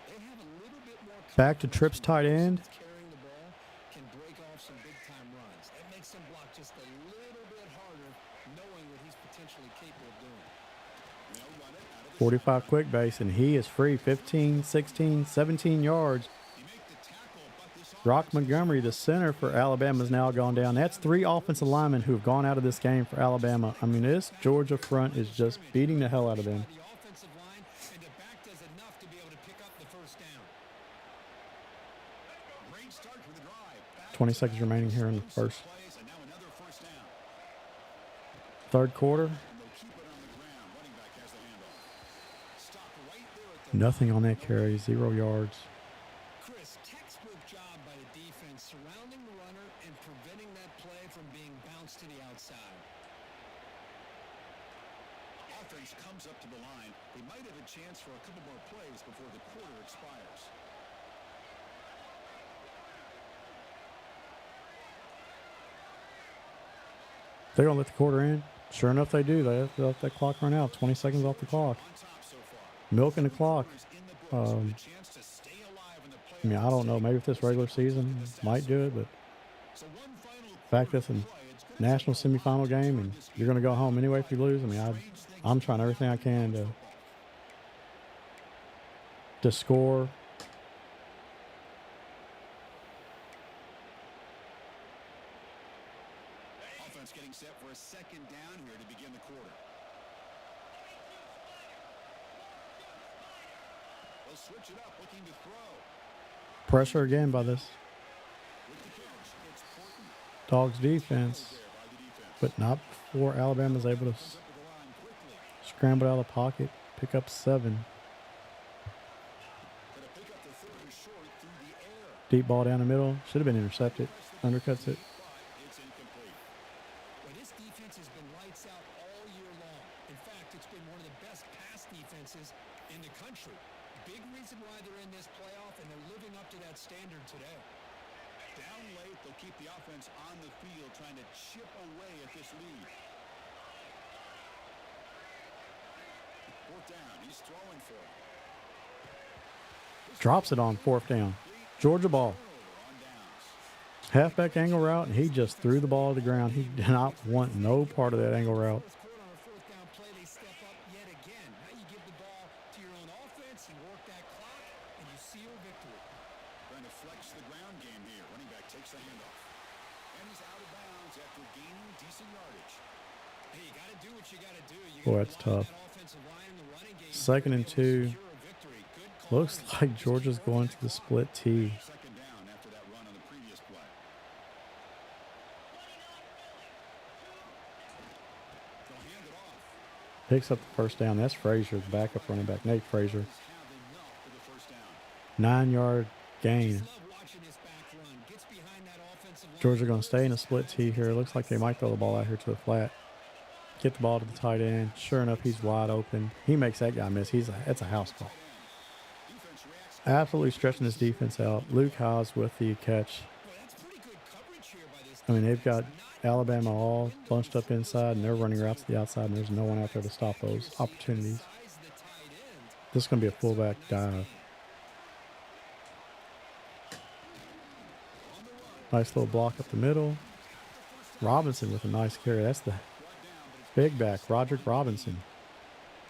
[SPEAKER 2] they have a little bit more
[SPEAKER 1] Back to trips tight end.
[SPEAKER 2] carrying the ball can break off some big-time runs. That makes them block just a little bit harder, knowing what he's potentially capable of doing.
[SPEAKER 1] 45 quick base, and he is free. 15, 16, 17 yards. Rock Montgomery, the center for Alabama, has now gone down. That's 3 offensive linemen who have gone out of this game for Alabama. I mean, this Georgia front is just beating the hell out of them.
[SPEAKER 2] The offensive line, and the back does enough to be able to pick up the first down.
[SPEAKER 3] Great start for the drive.
[SPEAKER 1] 20 seconds remaining here in the first.
[SPEAKER 3] Plays, and now another first down.
[SPEAKER 1] Third quarter.
[SPEAKER 3] And they'll keep it on the ground. Running back has the handoff. Stop right there at the
[SPEAKER 1] Nothing on that carry. 0 yards.
[SPEAKER 2] Chris, textbook job by the defense surrounding the runner and preventing that play from being bounced to the outside.
[SPEAKER 3] offense comes up to the line. They might have a chance for a couple more plays before the quarter expires.
[SPEAKER 1] They're going to let the quarter in. Sure enough, they do. They let that clock run out. 20 seconds off the clock.
[SPEAKER 3] On top so far.
[SPEAKER 1] Milking the clock.
[SPEAKER 3] In the books, with a chance to stay alive in the
[SPEAKER 1] I mean, I don't know. Maybe if this regular season might do it, but
[SPEAKER 3] So one final
[SPEAKER 1] the fact that's a national semifinal game and you're going to go home anyway if you lose. I mean, I'm trying everything I can to score.
[SPEAKER 3] offense getting set for a second down here to begin the quarter. They'll switch it up, looking to throw.
[SPEAKER 1] Pressure again by this
[SPEAKER 3] With the catch, it's Porton.
[SPEAKER 1] Dogs defense,
[SPEAKER 3] There by the defense.
[SPEAKER 1] but not before Alabama's able to
[SPEAKER 3] Up to the line quickly.
[SPEAKER 1] scramble out of the pocket, pick up 7.
[SPEAKER 3] Gonna pick up the third and short through the air.
[SPEAKER 1] Deep ball down the middle. Should have been intercepted. Undercuts it.
[SPEAKER 3] But it's incomplete.
[SPEAKER 2] Well, this defense has been lights out all year long. In fact, it's been one of the best pass defenses in the country. Big reason why they're in this playoff, and they're living up to that standard today.
[SPEAKER 3] Down late, they'll keep the offense on the field, trying to chip away at this lead. Fourth down, he's throwing for it.
[SPEAKER 1] Drops it on 4th down. Georgia ball.
[SPEAKER 3] Turnover on downs.
[SPEAKER 1] Halfback angle route, and he just threw the ball to the ground. He did not want no part of that angle route.
[SPEAKER 2] Fourth quarter on a fourth down play, they step up yet again. Now you give the ball to your own offense, you work that clock, and you seal victory.
[SPEAKER 3] Trying to flex the ground game here. Running back takes the handoff. And he's out of bounds after gaining decent yardage.
[SPEAKER 2] Hey, you got to do what you got to do. You
[SPEAKER 1] Boy,
[SPEAKER 2] gotta
[SPEAKER 1] that's
[SPEAKER 2] rely on
[SPEAKER 1] tough.
[SPEAKER 2] that offensive line in the running game
[SPEAKER 1] Second and
[SPEAKER 2] to be able
[SPEAKER 1] 2.
[SPEAKER 2] to secure a victory. Good call
[SPEAKER 1] Looks
[SPEAKER 2] by the
[SPEAKER 1] like
[SPEAKER 2] defense.
[SPEAKER 1] Georgia's going to the split T.
[SPEAKER 3] Second down after that run on the previous play. They'll hand it off.
[SPEAKER 1] Picks up the first down. That's Frazier, the backup running back. Nate Frazier.
[SPEAKER 3] Have enough for the first down.
[SPEAKER 1] 9-yard gain.
[SPEAKER 2] Love watching this back run. Gets behind that offensive line.
[SPEAKER 1] Georgia going to stay in a split T here. It looks like they might throw the ball out here to the flat. Get the ball to the tight end. Sure enough, he's wide open. He makes that guy miss. It's a house ball.
[SPEAKER 3] Defense reacts.
[SPEAKER 1] Absolutely stretching his defense out. Luke Haas with the catch.
[SPEAKER 2] Boy, that's pretty good coverage here by this
[SPEAKER 1] I mean, they've got Alabama all bunched up inside, and they're running routes to the outside, and there's no one out there to stop those opportunities.
[SPEAKER 2] size of the tight end.
[SPEAKER 1] This is going to be a fullback dive. Nice little block up the middle. Robinson with a nice carry. That's the big back, Roderick Robinson.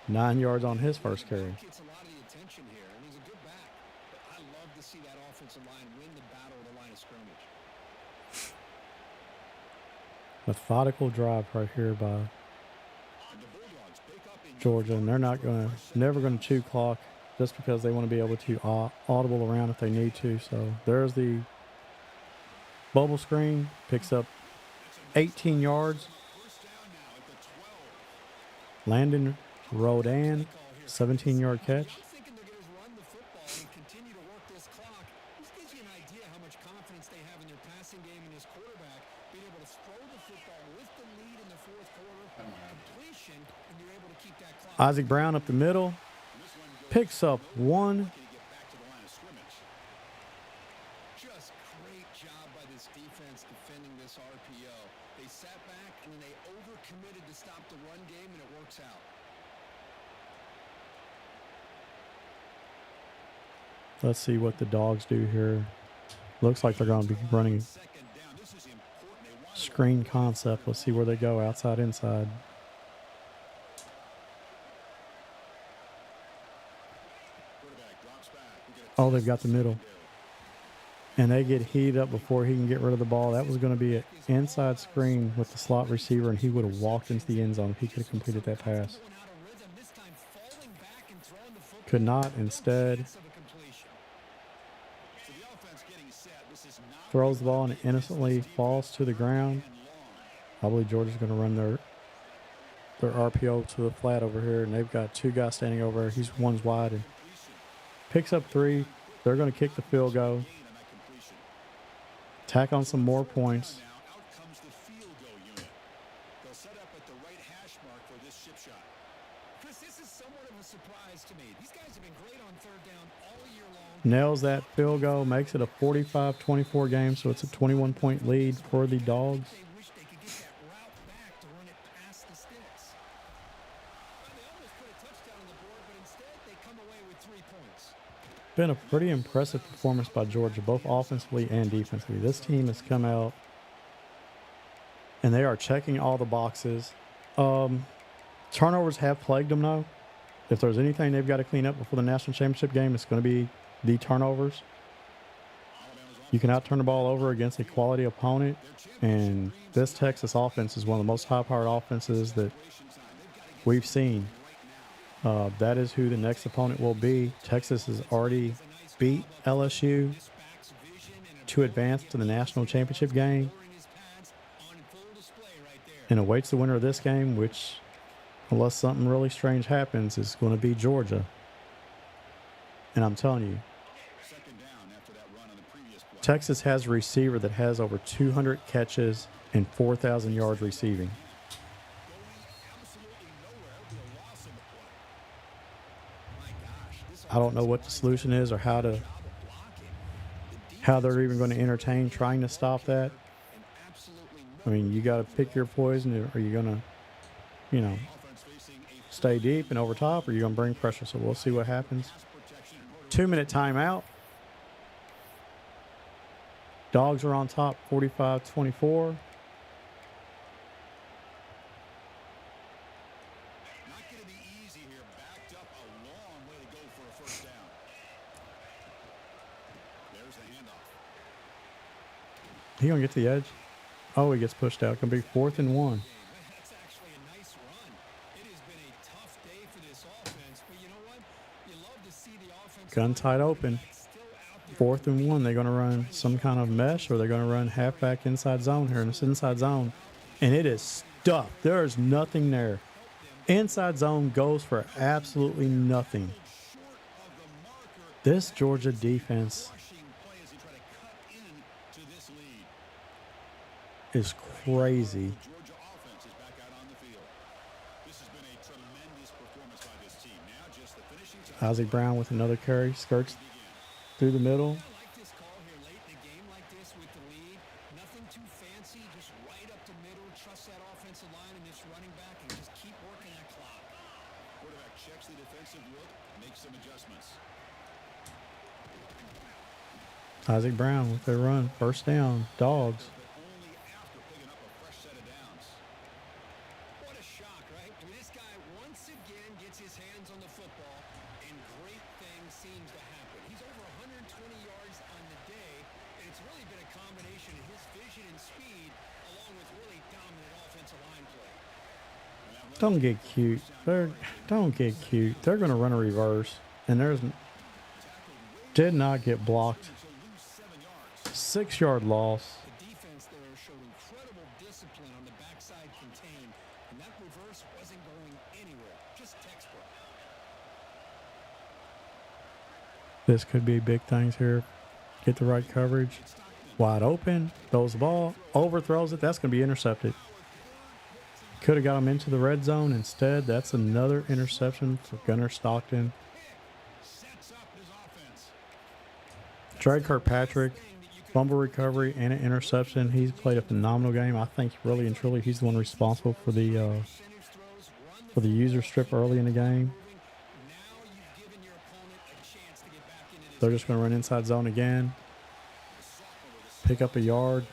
[SPEAKER 1] 9 yards on his first carry.
[SPEAKER 2] Gets a lot of the attention here, and he's a good back. But I love to see that offensive line win the battle of the line of scrimmage.
[SPEAKER 1] Methodical drive right here by
[SPEAKER 3] And the Bulldogs pick up in
[SPEAKER 1] Georgia, and they're never gonna chew clock just because they want to be able to audible around if they need to. So there's the bubble screen, picks up 18 yards.
[SPEAKER 3] first down now at the 12.
[SPEAKER 1] Landon Rodan, 17-yard catch.
[SPEAKER 2] I'm thinking they're going to run the football and continue to work this clock. This gives you an idea how much confidence they have in their passing game and this quarterback being able to throw the football with the lead in the fourth quarter, completion, and you're able to keep that clock.
[SPEAKER 1] Isaac Brown up the middle, picks up one.
[SPEAKER 3] Can he get back to the line of scrimmage?
[SPEAKER 2] Just great job by this defense defending this RPO. They sat back and they overcommitted to stop the run game, and it works out.
[SPEAKER 1] Let's see what the Dogs do here. Looks like they're going to be running
[SPEAKER 3] Second down. This is important. They want
[SPEAKER 1] screen concept. Let's see where they go, outside, inside.
[SPEAKER 3] quarterback drops back. We get a
[SPEAKER 1] Oh, they've got the middle. And they get heated up before he can get rid of the ball. That was going to be an inside screen with the slot receiver, and he would have walked into the end zone if he could have completed that pass.
[SPEAKER 2] Going out of rhythm, this time falling back and throwing the football.
[SPEAKER 1] Could not. Instead,
[SPEAKER 2] Chance of a completion.
[SPEAKER 3] So the offense getting set. This is not
[SPEAKER 1] throws the ball and innocently falls to the ground. I believe Georgia's going to run their RPO to the flat over here, and they've got two guys standing over there. One's wide and picks up 3. They're going to kick the field goal,
[SPEAKER 3] gain on that completion.
[SPEAKER 1] tack on some more points.
[SPEAKER 3] Now out comes the field goal unit. They'll set up at the right hash mark for this chip shot.
[SPEAKER 2] Chris, this is somewhat of a surprise to me. These guys have been great on third down all year long.
[SPEAKER 1] Nails that field goal, makes it a 45-24 game, so it's a 21-point lead for the Dogs.
[SPEAKER 2] They wish they could get that route back to run it past the sticks. Well, they almost put a touchdown on the board, but instead they come away with 3 points.
[SPEAKER 1] Been a pretty impressive performance by Georgia, both offensively and defensively. This team has come out, and they are checking all the boxes. Turnovers have plagued them, though. If there's anything they've got to clean up before the national championship game, it's going to be the turnovers. You cannot turn the ball over against a quality opponent, and this Texas offense is one of the most high-powered offenses that we've seen. That is who the next opponent will be. Texas has already beat LSU to advance to the national championship game and awaits the winner of this game, which, unless something really strange happens, is going to be Georgia. And I'm telling you,
[SPEAKER 3] Second down after that run on the previous play.
[SPEAKER 1] Texas has a receiver that has over 200 catches and 4,000 yards receiving.
[SPEAKER 3] Absolutely nowhere. It'll be a loss in the play. My gosh. This
[SPEAKER 1] I don't know what the solution is or how they're even going to entertain trying to stop that. I mean, you got to pick your poison. Are you going to,
[SPEAKER 3] offense facing a
[SPEAKER 1] stay deep and over top, or are you going to bring pressure? So we'll see what happens.
[SPEAKER 3] protection.
[SPEAKER 1] 2-minute timeout. Dogs are on top, 45-24.
[SPEAKER 3] Not going to be easy here. Backed up a long way to go for a first down. There's the handoff.
[SPEAKER 1] He going to get to the edge? Oh, he gets pushed out. Going to be 4th and 1.
[SPEAKER 2] That's actually a nice run. It has been a tough day for this offense, but you know what? You love to see the offense
[SPEAKER 1] Gun tight open.
[SPEAKER 2] still out there.
[SPEAKER 1] 4th and 1. They're going to run some kind of mesh, or they're going to run halfback inside zone here in this inside zone. And it is stuffed. There is nothing there. Inside zone goes for absolutely nothing.
[SPEAKER 3] Short of the marker.
[SPEAKER 1] This Georgia defense
[SPEAKER 3] Rushing play as they try to cut into this lead.
[SPEAKER 1] is crazy.
[SPEAKER 3] Georgia offense is back out on the field. This has been a tremendous performance by this team. Now just the finishing touch.
[SPEAKER 1] Isaac Brown with another carry, skirts through the middle.
[SPEAKER 2] I like this call here late in a game like this with the lead. Nothing too fancy, just right up the middle. Trust that offensive line and this running back and just keep working that clock.
[SPEAKER 3] Quarterback checks the defensive look, makes some adjustments.
[SPEAKER 1] Isaac Brown with their run. First down. Dogs.
[SPEAKER 3] But only after picking up a fresh set of downs.
[SPEAKER 2] What a shock, right? I mean, this guy once again gets his hands on the football, and great things seems to happen. He's over 120 yards on the day, and it's really been a combination of his vision and speed along
[SPEAKER 1] Don't get cute. Don't get cute. They're going to run a reverse, and did not get blocked. 6-yard loss.
[SPEAKER 2] The defense there showed incredible discipline on the backside contain, and that reverse wasn't going anywhere. Just textbook.
[SPEAKER 1] This could be big things here. Get the right coverage. Wide open. Throws the ball. Overthrows it. That's going to be intercepted. Could have got him into the red zone. Instead, that's another interception for Gunnar Stockton. Trey Kirkpatrick, fumble recovery and an interception. He's played a phenomenal game. I think really and truly he's the one responsible for the user strip early in the game. They're just going to run inside zone again. Pick up a yard.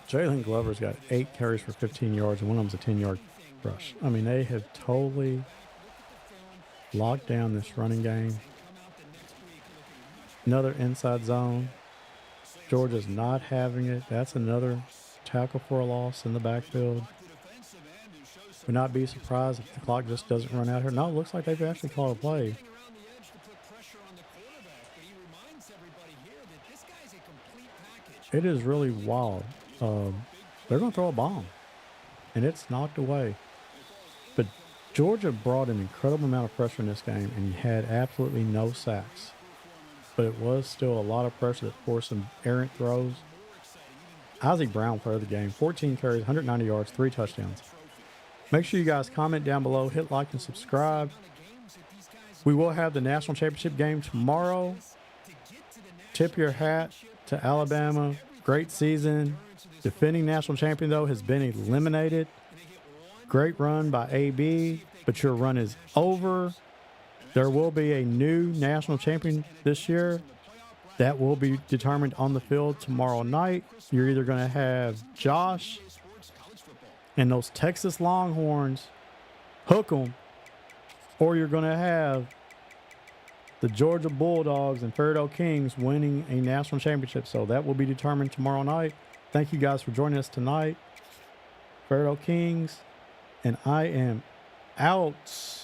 [SPEAKER 1] Jalen Glover's got 8 carries for 15 yards, and one of them's a 10-yard rush. I mean, they have totally locked down this running game. Another inside zone. Georgia's not having it. That's another tackle for a loss in the backfield. Would not be surprised if the clock just doesn't run out here. No, it looks like they've actually called a play. It is really wild. They're going to throw a bomb, and it's knocked away. But Georgia brought an incredible amount of pressure in this game, and you had absolutely no sacks. But it was still a lot of pressure that forced some errant throws. Isaac Brown, player of the game, 14 carries, 190 yards, 3 touchdowns. Make sure you guys comment down below, hit like and subscribe. We will have the national championship game tomorrow. Tip your hat to Alabama. Great season. Defending national champion, though, has been eliminated. Great run by AB, but your run is over. There will be a new national champion this year. That will be determined on the field tomorrow night. You're either going to have Josh and those Texas Longhorns hook them, or you're going to have the Georgia Bulldogs and FAIRDALE Kings winning a national championship. So that will be determined tomorrow night. Thank you guys for joining us tonight. FAIRDALE Kings, and I am out.